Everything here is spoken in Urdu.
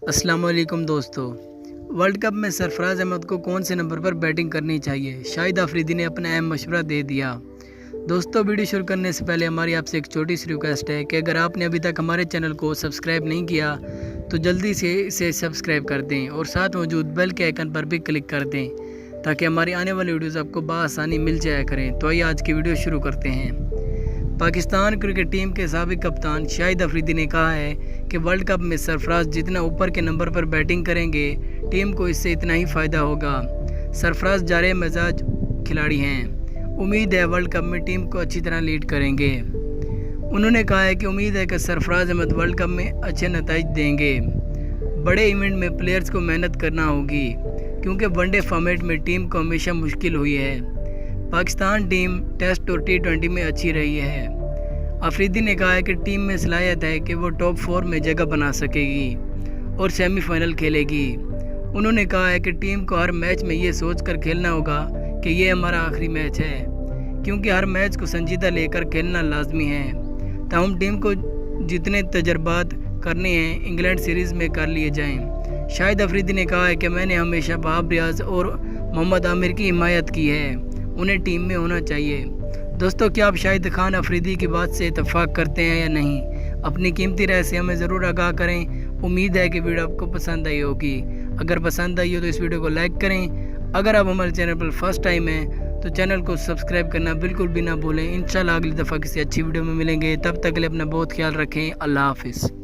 السلام علیکم دوستو، ورلڈ کپ میں سرفراز احمد کو کون سے نمبر پر بیٹنگ کرنی چاہیے؟ شاہد آفریدی نے اپنا اہم مشورہ دے دیا۔ دوستو، ویڈیو شروع کرنے سے پہلے ہماری آپ سے ایک چھوٹی سی ریکویسٹ ہے کہ اگر آپ نے ابھی تک ہمارے چینل کو سبسکرائب نہیں کیا تو جلدی سے اسے سبسکرائب کر دیں اور ساتھ موجود بیل کے آئیکن پر بھی کلک کر دیں تاکہ ہماری آنے والی ویڈیوز آپ کو بآسانی مل جایا کریں۔ تو آئیے آج کی ویڈیو شروع کرتے ہیں۔ پاکستان کرکٹ ٹیم کے سابق کپتان شاہد آفریدی نے کہا ہے کہ ورلڈ کپ میں سرفراز جتنا اوپر کے نمبر پر بیٹنگ کریں گے ٹیم کو اس سے اتنا ہی فائدہ ہوگا۔ سرفراز جارح مزاج کھلاڑی ہیں، امید ہے ورلڈ کپ میں ٹیم کو اچھی طرح لیڈ کریں گے۔ انہوں نے کہا ہے کہ امید ہے کہ سرفراز احمد ورلڈ کپ میں اچھے نتائج دیں گے۔ بڑے ایونٹ میں پلیئرز کو محنت کرنا ہوگی کیونکہ ون ڈے فارمیٹ میں ٹیم کو ہمیشہ مشکل ہوئی ہے۔ پاکستان ٹیم ٹیسٹ اور T20 میں اچھی رہی ہے۔ آفریدی نے کہا ہے کہ ٹیم میں صلاحیت ہے کہ وہ ٹاپ 4 میں جگہ بنا سکے گی اور سیمی فائنل کھیلے گی۔ انہوں نے کہا ہے کہ ٹیم کو ہر میچ میں یہ سوچ کر کھیلنا ہوگا کہ یہ ہمارا آخری میچ ہے، کیونکہ ہر میچ کو سنجیدہ لے کر کھیلنا لازمی ہے۔ تاہم ٹیم کو جتنے تجربات کرنے ہیں انگلینڈ سیریز میں کر لیے جائیں۔ شاہد آفریدی نے کہا ہے کہ میں نے ہمیشہ وہاب ریاض اور محمد عامر کی حمایت کی ہے، انہیں ٹیم میں ہونا چاہیے۔ دوستو، کیا آپ شاہد خان آفریدی کی بات سے اتفاق کرتے ہیں یا نہیں؟ اپنی قیمتی رائے سے ہمیں ضرور آگاہ کریں۔ امید ہے کہ ویڈیو آپ کو پسند آئی ہوگی۔ اگر پسند آئی ہو تو اس ویڈیو کو لائک کریں۔ اگر آپ ہمارے چینل پر فرسٹ ٹائم ہیں تو چینل کو سبسکرائب کرنا بالکل بھی نہ بھولیں۔ انشاءاللہ اگلی دفعہ کسی اچھی ویڈیو میں ملیں گے، تب تک کے لیے اپنا بہت خیال رکھیں۔ اللہ حافظ۔